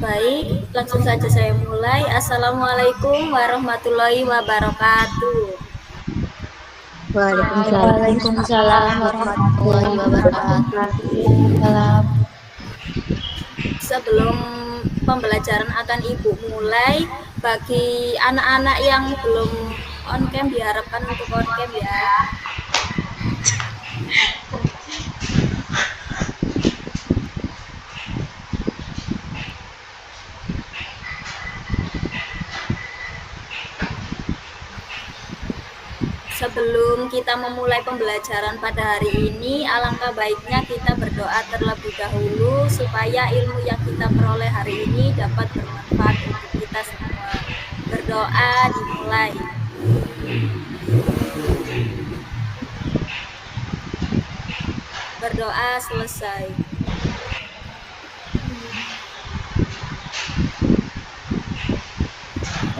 Baik, langsung saja saya mulai. Assalamualaikum warahmatullahi wabarakatuh. Waalaikumsalam. Waalaikumsalam warahmatullahi wabarakatuh. Salam. Sebelum pembelajaran akan Ibu mulai, bagi anak-anak yang belum on cam diharapkan untuk on cam ya. Sebelum kita memulai pembelajaran pada hari ini, alangkah baiknya kita berdoa terlebih dahulu supaya ilmu yang kita peroleh hari ini dapat bermanfaat untuk kita semua. Berdoa dimulai. Berdoa selesai.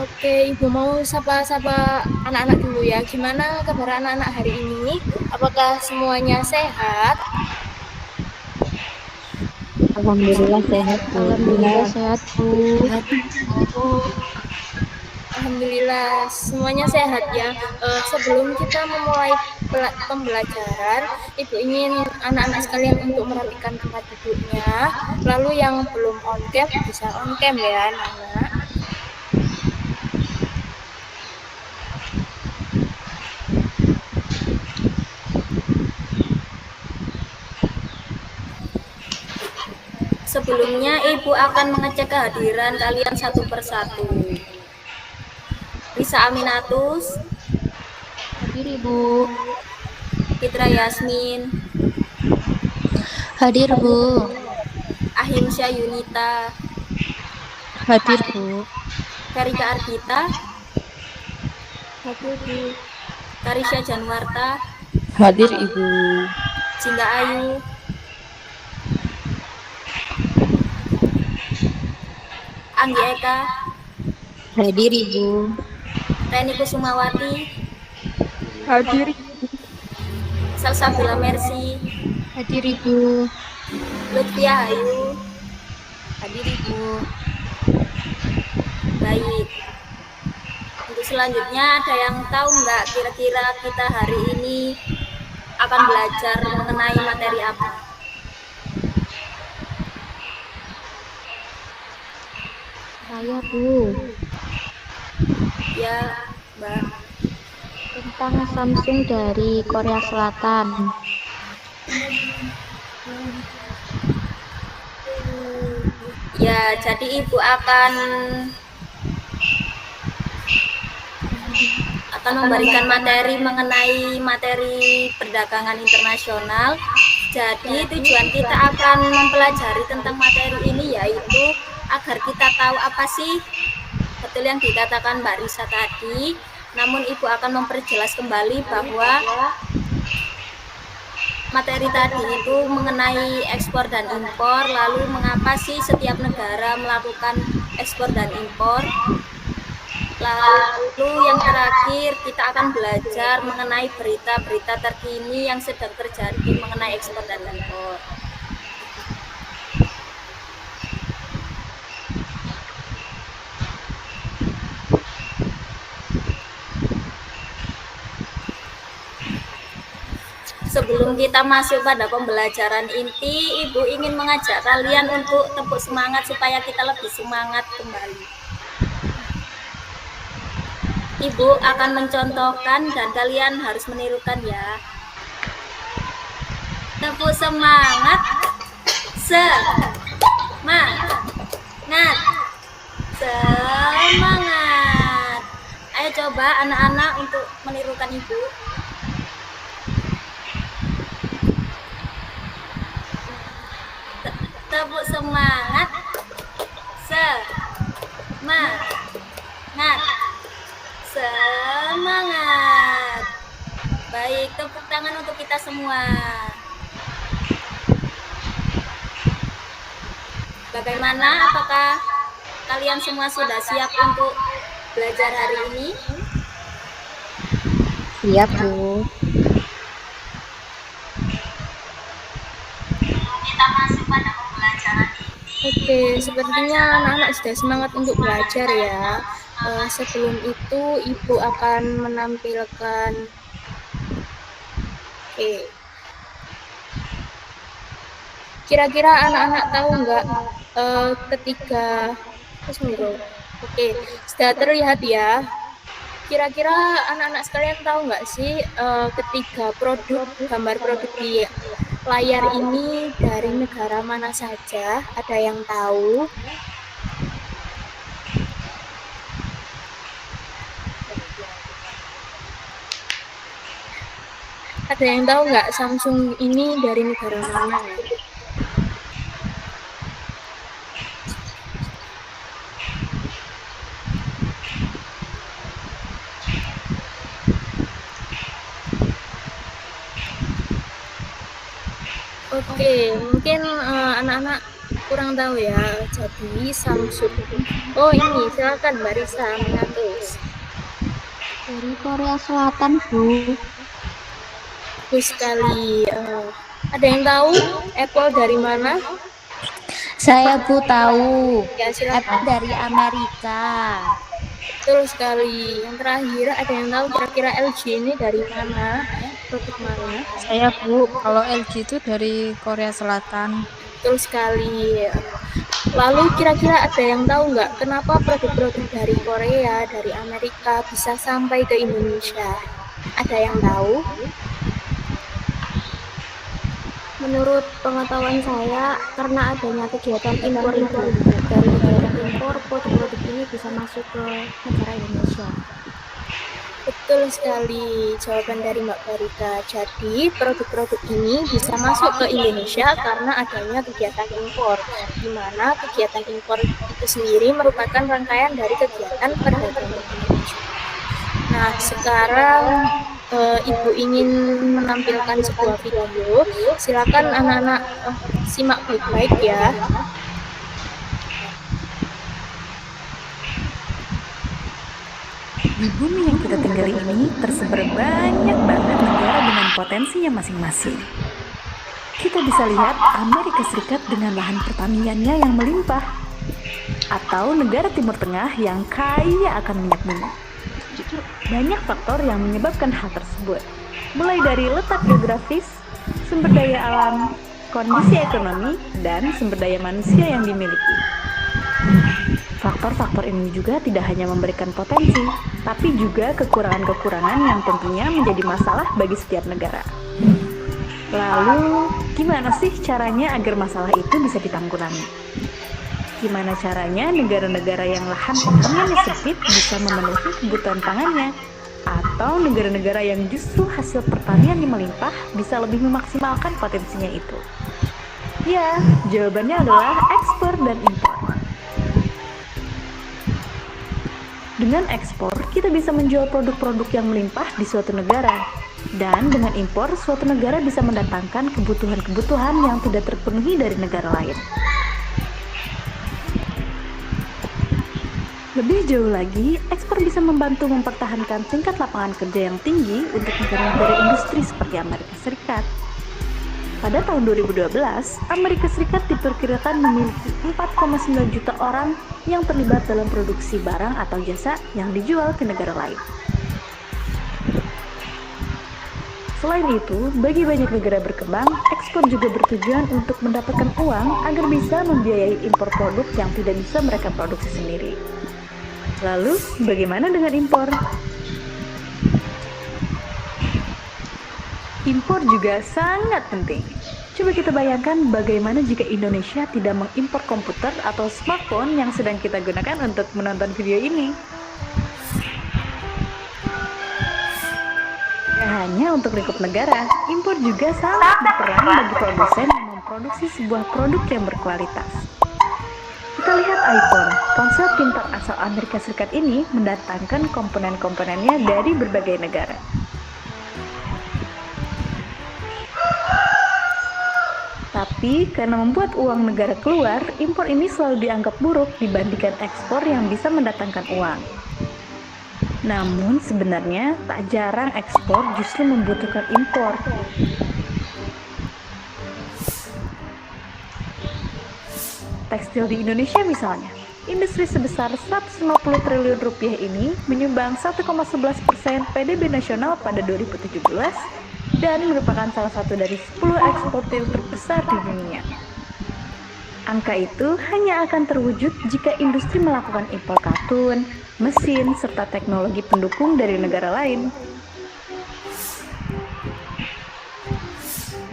Oke, Ibu mau sapa-sapa anak-anak dulu ya. Gimana kabar anak-anak hari ini? Apakah semuanya sehat? Alhamdulillah sehat, Bu. Alhamdulillah sehat, Bu. Alhamdulillah semuanya sehat ya. Sebelum kita memulai pembelajaran, Ibu ingin anak-anak sekalian untuk merapikan tempat duduknya. Lalu yang belum on cam bisa on cam ya, anak-anak. Sebelumnya Ibu akan mengecek kehadiran kalian satu persatu. Risa Aminatus, Hadir, Ibu. Fitra Yasmin, Hadir, Bu. Ahimsya Yunita, Hadir, Bu. Karika Ardita, Hadir, Bu. Karisya Janwarta, Hadir, Ibu. Jingga Ayu, Anggi Eka, Hadir, Ibu. Reni Kusumawati, Hadir. Salsabila Mercy, Hadir, Ibu. Lutfia Hayu. Hadir, Ibu. Baik. Untuk selanjutnya ada yang tahu nggak kira-kira kita hari ini akan belajar mengenai materi apa? Saya, Bu. Ya, Mbak. Tentang Samsung dari Korea Selatan. Ya, jadi Ibu akan memberikan materi mengenai materi perdagangan internasional. Jadi tujuan kita akan mempelajari tentang materi ini yaitu agar kita tahu apa sih betul yang dikatakan Mbak Risa tadi. Namun Ibu akan memperjelas kembali bahwa materi tadi itu mengenai ekspor dan impor, lalu mengapa sih setiap negara melakukan ekspor dan impor. Lalu yang terakhir kita akan belajar mengenai berita-berita terkini yang sedang terjadi mengenai ekspor dan impor. Sebelum kita masuk pada pembelajaran inti, Ibu ingin mengajak kalian untuk tepuk semangat supaya kita lebih semangat kembali. Ibu akan mencontohkan dan kalian harus menirukan ya. Tepuk semangat. Semangat. Semangat. Ayo coba anak-anak untuk menirukan Ibu. Tepuk semangat. Semangat. Semangat. Baik, tepuk tangan untuk kita semua. Bagaimana? Apakah kalian semua sudah siap untuk belajar hari ini? Siap, Bu. Kita masuk pada pembelajaran inti. Oke, sepertinya anak-anak sudah semangat untuk belajar ya. Sebelum itu, Ibu akan menampilkan. Oke, kira-kira anak-anak tahu nggak ketika Oke, sudah terlihat ya. Kira-kira anak-anak sekalian tahu nggak sih ketiga gambar produk di layar ini dari negara mana saja? Ada yang tahu? Ada yang tahu nggak Samsung ini dari negara mana? Oke, mungkin anak-anak kurang tahu ya. Jadi Samsung. Oh ini, silakan Mbak Risa mengatus. Dari Korea Selatan, Bu. Bagus sekali. Ada yang tahu Apple dari mana? Saya Bu tahu. Ya silakan. Apple dari Amerika. Betul sekali. Yang terakhir, ada yang tahu kira-kira LG ini dari mana? Produk mana? Saya Bu, kalau LG itu dari Korea Selatan. Betul sekali. Lalu kira-kira ada yang tahu nggak kenapa produk-produk dari Korea, dari Amerika bisa sampai ke Indonesia? Ada yang tahu? Menurut pengetahuan saya, karena adanya kegiatan impor itu, dari kegiatan impor, produk-produk ini bisa masuk ke negara Indonesia. Betul sekali jawaban dari Mbak Barita. Jadi produk-produk ini bisa masuk ke Indonesia karena adanya kegiatan impor, di mana kegiatan impor itu sendiri merupakan rangkaian dari kegiatan perdagangan internasional. Nah, sekarang Ibu ingin menampilkan sebuah video. Silakan anak-anak simak baik-baik ya. Di bumi yang kita tinggali ini tersebar banyak banget negara dengan potensinya masing-masing. Kita bisa lihat Amerika Serikat dengan lahan pertaniannya yang melimpah, atau negara Timur Tengah yang kaya akan minyak bumi. Banyak faktor yang menyebabkan hal tersebut, mulai dari letak geografis, sumber daya alam, kondisi ekonomi, dan sumber daya manusia yang dimiliki. Faktor-faktor ini juga tidak hanya memberikan potensi, tapi juga kekurangan-kekurangan yang tentunya menjadi masalah bagi setiap negara. Lalu, gimana sih caranya agar masalah itu bisa ditanggulangi? Gimana caranya negara-negara yang lahan pertaniannya sempit bisa memenuhi kebutuhan pangannya? Atau negara-negara yang justru hasil pertaniannya melimpah bisa lebih memaksimalkan potensinya itu? Ya, jawabannya adalah ekspor dan impor. Dengan ekspor, kita bisa menjual produk-produk yang melimpah di suatu negara. Dan dengan impor, suatu negara bisa mendatangkan kebutuhan-kebutuhan yang tidak terpenuhi dari negara lain. Lebih jauh lagi, ekspor bisa membantu mempertahankan tingkat lapangan kerja yang tinggi untuk negara-negara industri seperti Amerika Serikat. Pada tahun 2012, Amerika Serikat diperkirakan memiliki 4,9 juta orang yang terlibat dalam produksi barang atau jasa yang dijual ke negara lain. Selain itu, bagi banyak negara berkembang, ekspor juga bertujuan untuk mendapatkan uang agar bisa membiayai impor produk yang tidak bisa mereka produksi sendiri. Lalu, bagaimana dengan impor? Impor juga sangat penting. Coba kita bayangkan bagaimana jika Indonesia tidak mengimpor komputer atau smartphone yang sedang kita gunakan untuk menonton video ini. Tidak hanya untuk lingkup negara, impor juga sangat berperan bagi produsen yang memproduksi sebuah produk yang berkualitas. Kita lihat iPhone, ponsel pintar asal Amerika Serikat ini mendatangkan komponen-komponennya dari berbagai negara. Tapi karena membuat uang negara keluar, impor ini selalu dianggap buruk dibandingkan ekspor yang bisa mendatangkan uang. Namun sebenarnya tak jarang ekspor justru membutuhkan impor. tekstil di Indonesia misalnya. Industri sebesar 150 triliun rupiah ini menyumbang 1,11% PDB nasional pada 2017 dan merupakan salah satu dari 10 eksportir terbesar di dunia. Angka itu hanya akan terwujud jika industri melakukan impor katun, mesin, serta teknologi pendukung dari negara lain.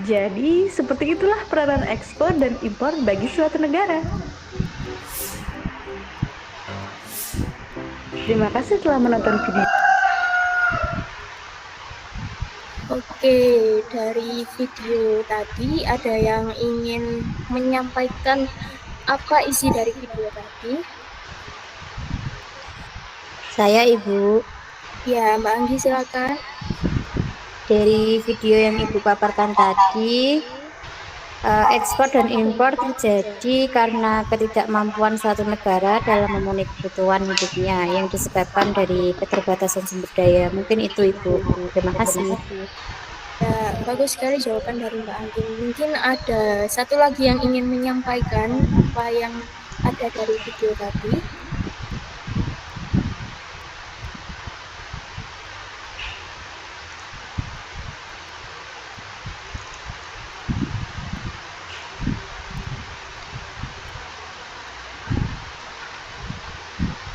Jadi, seperti itulah peranan ekspor dan impor bagi suatu negara. Terima kasih telah menonton video. Oke, dari video tadi ada yang ingin menyampaikan apa isi dari video tadi? Saya Ibu. Ya, Mbak Anggi silakan. Dari video yang Ibu paparkan tadi, ekspor dan impor terjadi karena ketidakmampuan suatu negara dalam memenuhi kebutuhan hidupnya yang disebabkan dari keterbatasan sumber daya. Mungkin itu Ibu. Terima kasih. Ya, bagus sekali jawaban dari Mbak Anggi. Mungkin ada satu lagi yang ingin menyampaikan apa yang ada dari video tadi.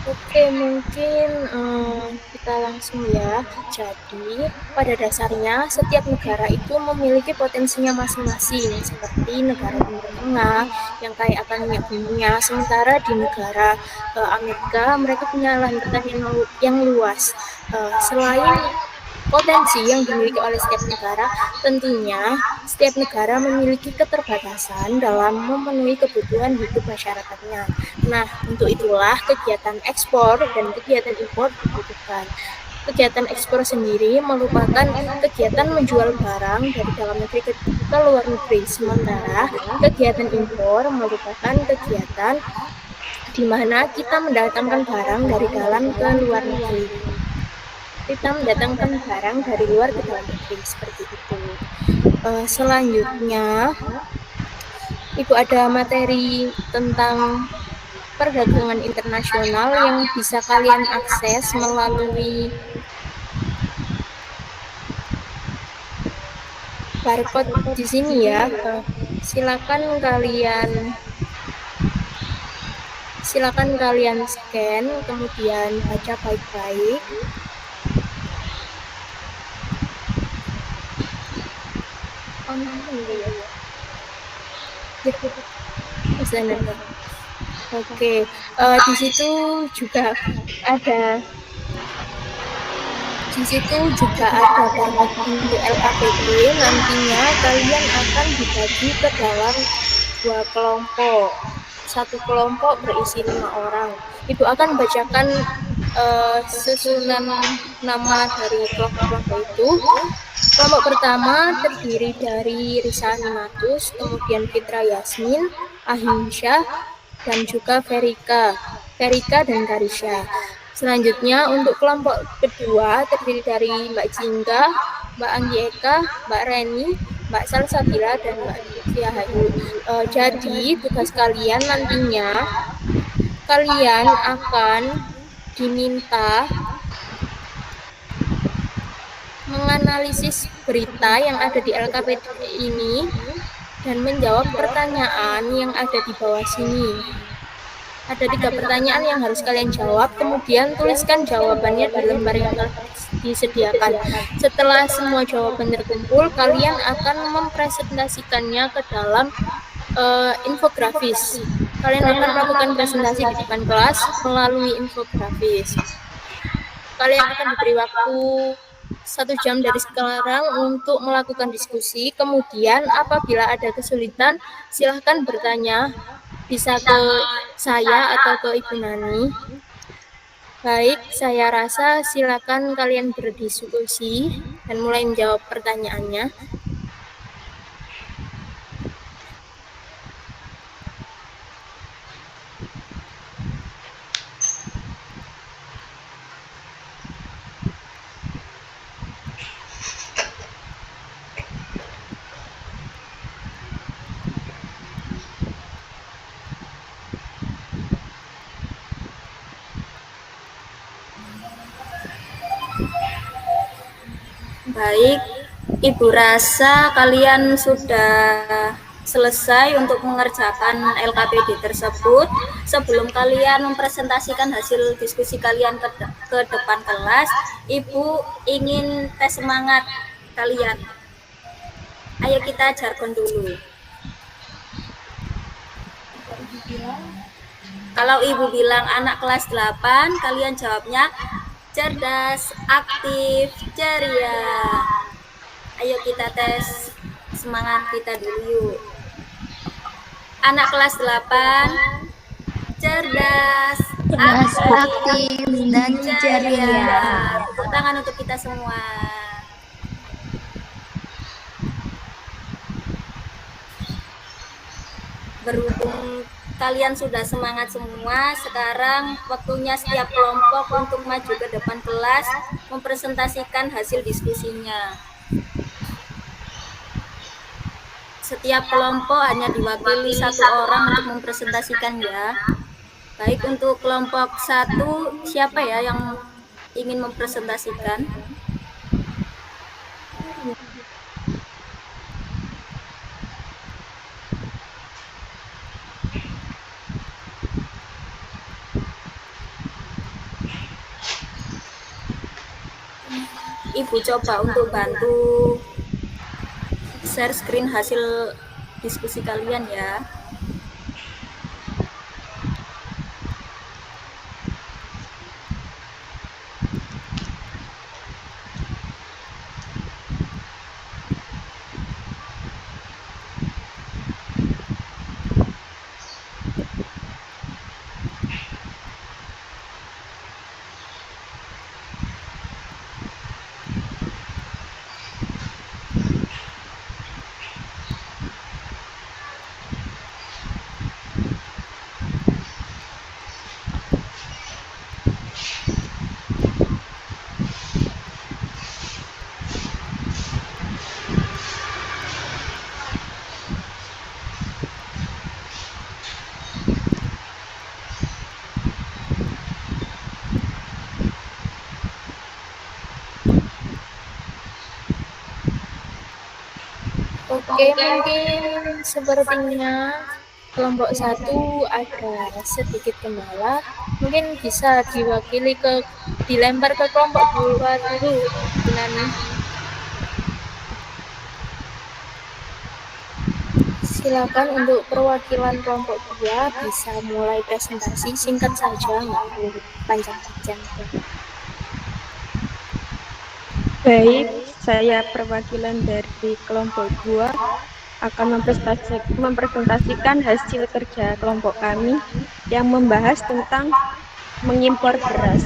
Oke, mungkin kita langsung ya. Jadi, pada dasarnya setiap negara itu memiliki potensinya masing-masing, seperti negara Timur Tengah yang kaya akan minyak buminya, sementara di negara Amerika mereka punya lahan pertanian yang luas. Selain potensi yang dimiliki oleh setiap negara, tentunya setiap negara memiliki keterbatasan dalam memenuhi kebutuhan hidup masyarakatnya. Nah, untuk itulah kegiatan ekspor dan kegiatan impor dibutuhkan. Kegiatan ekspor sendiri merupakan kegiatan menjual barang dari dalam negeri ke luar negeri, sementara kegiatan impor merupakan kegiatan di mana kita mendatangkan barang dari dalam ke luar negeri. Kita mendatangkan barang dari luar ke dalam negeri, seperti itu. Selanjutnya, Ibu ada materi tentang perdagangan internasional yang bisa kalian akses melalui barcode di sini ya. Silakan kalian scan, kemudian baca baik-baik. Oke, di situ juga ada barcode untuk LKPD. Nantinya kalian akan dibagi ke dalam 2 kelompok. Satu kelompok berisi 5 orang. Ibu akan bacakan susunan nama dari kelompok-kelompok itu. Kelompok pertama terdiri dari Risa Animatus, kemudian Fitra Yasmin, Ahimsyah, dan juga Verika dan Karisha. Selanjutnya untuk kelompok kedua terdiri dari Mbak Jingga, Mbak Anggi Eka, Mbak Reni, Mbak Salsabila, dan Mbak Tiahayu. Jadi tugas kalian nantinya kalian akan diminta menganalisis berita yang ada di LKPD ini dan menjawab pertanyaan yang ada di bawah sini. Ada 3 pertanyaan yang harus kalian jawab, kemudian tuliskan jawabannya di lembar yang telah disediakan. Setelah semua jawaban terkumpul, kalian akan mempresentasikannya ke dalam infografis. Kalian akan melakukan presentasi di depan kelas melalui infografis. Kalian akan diberi waktu 1 jam dari sekarang untuk melakukan diskusi. Kemudian apabila ada kesulitan, silahkan bertanya, bisa ke saya atau ke Ibu Nani. Baik, saya rasa silakan kalian berdiskusi dan mulai menjawab pertanyaannya. Baik, Ibu rasa kalian sudah selesai untuk mengerjakan LKPD tersebut. Sebelum kalian mempresentasikan hasil diskusi kalian ke depan kelas, Ibu ingin tes semangat kalian. Ayo kita jargon dulu. Kalau Ibu bilang anak kelas 8, kalian jawabnya cerdas, aktif, ceria. Ayo kita tes semangat kita dulu yuk. Anak kelas 8, cerdas, aktif dan ceria. Tepuk tangan untuk kita semua. Berhubung kalian sudah semangat semua, sekarang waktunya setiap kelompok untuk maju ke depan kelas mempresentasikan hasil diskusinya. Setiap kelompok hanya diwakili 1 orang untuk mempresentasikan ya. Baik, untuk kelompok 1 siapa ya yang ingin mempresentasikan? Ibu coba untuk bantu share screen hasil diskusi kalian ya. Oke, mungkin sepertinya kelompok 1 ada sedikit kendala. Mungkin bisa dilempar ke kelompok 2 dulu, Nani. Silakan untuk perwakilan kelompok 2 bisa mulai presentasi, singkat saja, nggak perlu panjang-panjang. Baik, saya perwakilan dari kelompok 2 akan mempresentasikan hasil kerja kelompok kami yang membahas tentang mengimpor beras.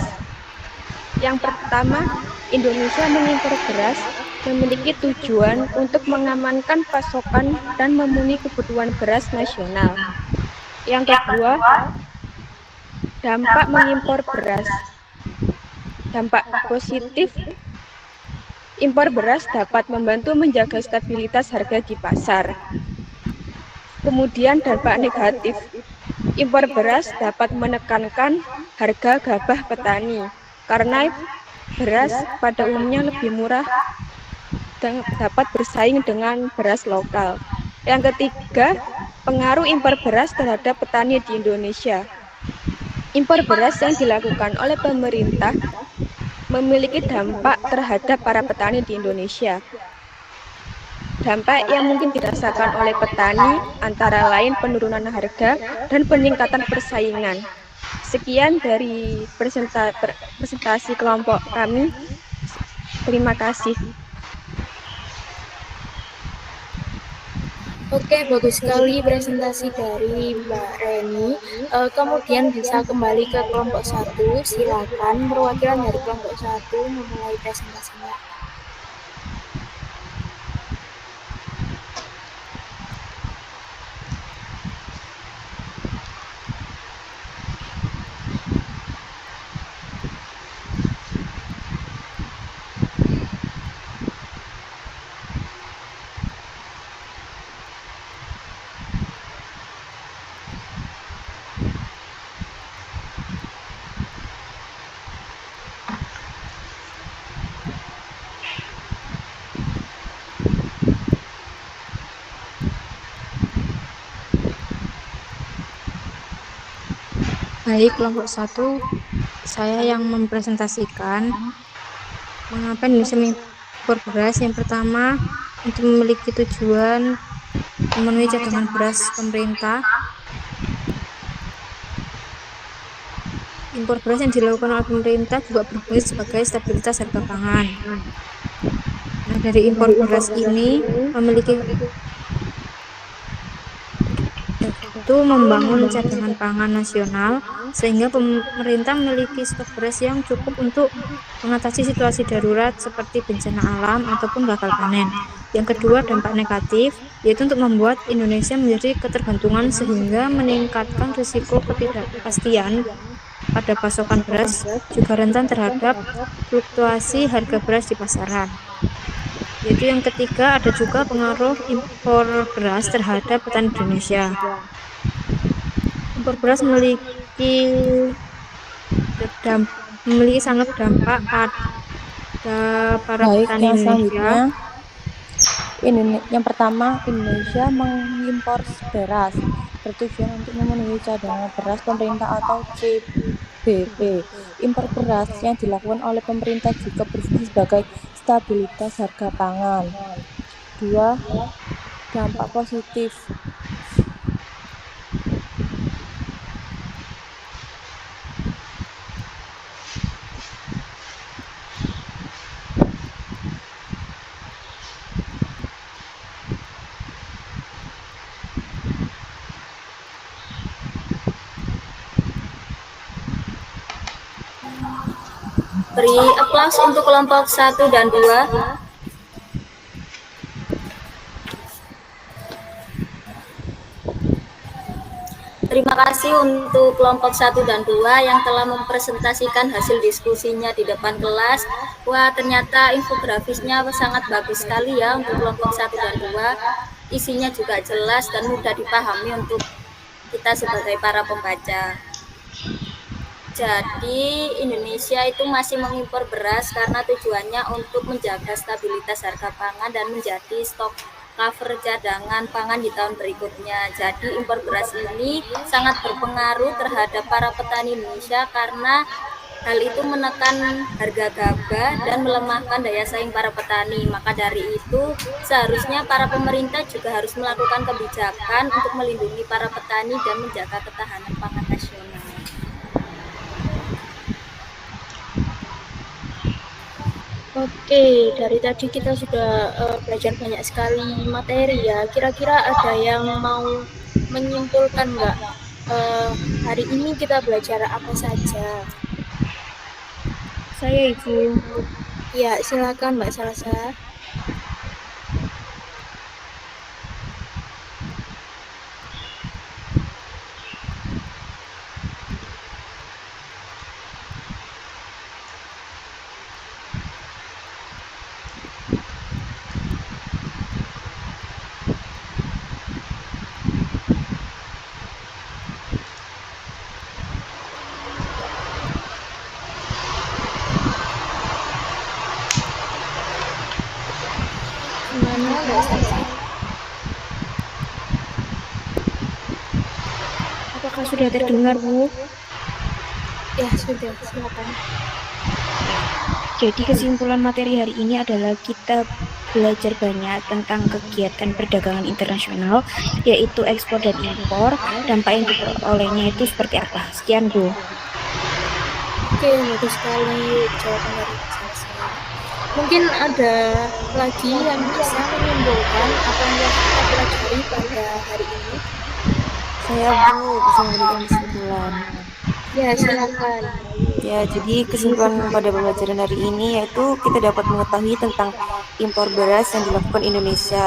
Yang pertama, Indonesia mengimpor beras memiliki tujuan untuk mengamankan pasokan dan memenuhi kebutuhan beras nasional. Yang kedua, dampak mengimpor beras. Dampak positif, impor beras dapat membantu menjaga stabilitas harga di pasar. Kemudian dampak negatif, impor beras dapat menekankan harga gabah petani karena beras pada umumnya lebih murah dan dapat bersaing dengan beras lokal. Yang ketiga, pengaruh impor beras terhadap petani di Indonesia. Impor beras yang dilakukan oleh pemerintah memiliki dampak terhadap para petani di Indonesia. Dampak yang mungkin dirasakan oleh petani antara lain penurunan harga dan peningkatan persaingan. Sekian dari presentasi kelompok kami. Terima kasih. Oke, bagus sekali presentasi dari Mbak Reni. Kemudian bisa kembali ke kelompok 1. Silakan perwakilan dari kelompok 1 memulai presentasinya. Baik, kelompok satu, saya yang mempresentasikan mengapa Indonesia mengimpor beras. Yang pertama, untuk memiliki tujuan memenuhi cadangan beras pemerintah. Impor beras yang dilakukan oleh pemerintah juga berfungsi sebagai stabilitas harga pangan. Nah, dari impor beras ini memiliki itu membangun cadangan pangan nasional sehingga pemerintah memiliki stok beras yang cukup untuk mengatasi situasi darurat seperti bencana alam ataupun gagal panen. Yang kedua, dampak negatif yaitu untuk membuat Indonesia menjadi ketergantungan sehingga meningkatkan risiko ketidakpastian pada pasokan beras, juga rentan terhadap fluktuasi harga beras di pasaran. Yaitu yang ketiga, ada juga pengaruh impor beras terhadap petani Indonesia. Impor beras memiliki sangat dampak pada para Baik, petani yang Indonesia. selanjutnya, yang pertama, Indonesia mengimpor beras bertujuan untuk memenuhi cadangan beras pemerintah atau CBP. Impor beras yang dilakukan oleh pemerintah juga berfungsi sebagai stabilitas harga pangan. Dua, dampak positif. Beri aplaus untuk kelompok 1 dan 2. Terima kasih untuk kelompok 1 dan 2 yang telah mempresentasikan hasil diskusinya di depan kelas. Wah, ternyata infografisnya sangat bagus sekali ya untuk kelompok 1 dan 2. Isinya juga jelas dan mudah dipahami untuk kita sebagai para pembaca. Jadi Indonesia itu masih mengimpor beras karena tujuannya untuk menjaga stabilitas harga pangan dan menjadi stok cover cadangan pangan di tahun berikutnya. Jadi impor beras ini sangat berpengaruh terhadap para petani Indonesia karena hal itu menekan harga gabah dan melemahkan daya saing para petani. Maka dari itu seharusnya para pemerintah juga harus melakukan kebijakan untuk melindungi para petani dan menjaga ketahanan pangan nasional. Oke, dari tadi kita sudah belajar banyak sekali materi ya. Kira-kira ada yang mau menyimpulkan nggak? Hari ini kita belajar apa saja? Saya Ibu. Ya, silakan Mbak Salsa. Gimana Mbak Salsa? Apakah sudah terdengar, Bu? Ya, sudah, silakan. Jadi kesimpulan materi hari ini adalah kita belajar banyak tentang kegiatan perdagangan internasional, yaitu ekspor dan impor, dampak yang diperolehnya itu seperti apa. Sekian, Bu. Oke, bagus sekali jawaban dari Mbak Salsa. Mungkin ada lagi yang bisa menyimpulkan apa yang telah kita pelajari pada hari ini? Saya Bu bisa memberikan kesimpulan. Ya, silakan. Ya, jadi kesimpulan pada pembelajaran hari ini yaitu kita dapat mengetahui tentang impor beras yang dilakukan Indonesia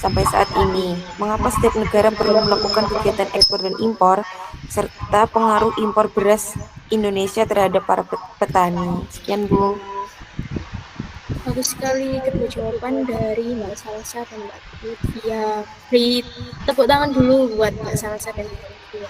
sampai saat ini. Mengapa setiap negara perlu melakukan kegiatan ekspor dan impor, serta pengaruh impor beras Indonesia terhadap para petani. Sekian, Bu. Bagus sekali kedua jawaban dari Mbak Salsa dan Mbak Lutfia. Beri tepuk tangan dulu buat Mbak Salsa dan Mbak Lutfia.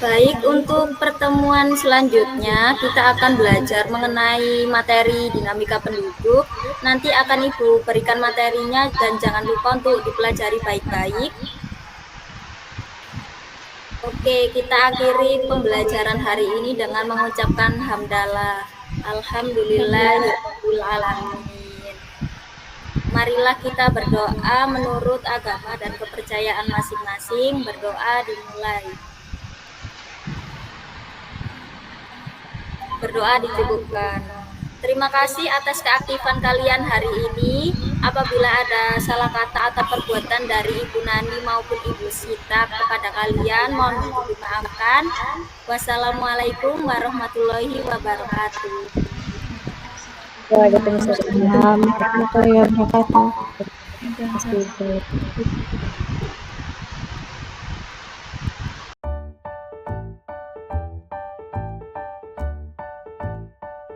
Baik, untuk pertemuan selanjutnya kita akan belajar mengenai materi dinamika penduduk. Nanti akan Ibu berikan materinya dan jangan lupa untuk dipelajari baik-baik. Oke, kita akhiri pembelajaran hari ini dengan mengucapkan hamdalah. Alhamdulillahirabbil alamin. Marilah kita berdoa menurut agama dan kepercayaan masing-masing. Berdoa dimulai. Berdoa dicukupkan. Terima kasih atas keaktifan kalian hari ini. Apabila ada salah kata atau perbuatan dari Ibu Nani maupun Ibu Sita kepada kalian, mohon untuk dimaafkan. Wassalamualaikum warahmatullahi wabarakatuh. Waalaikumsalam warahmatullahi wabarakatuh.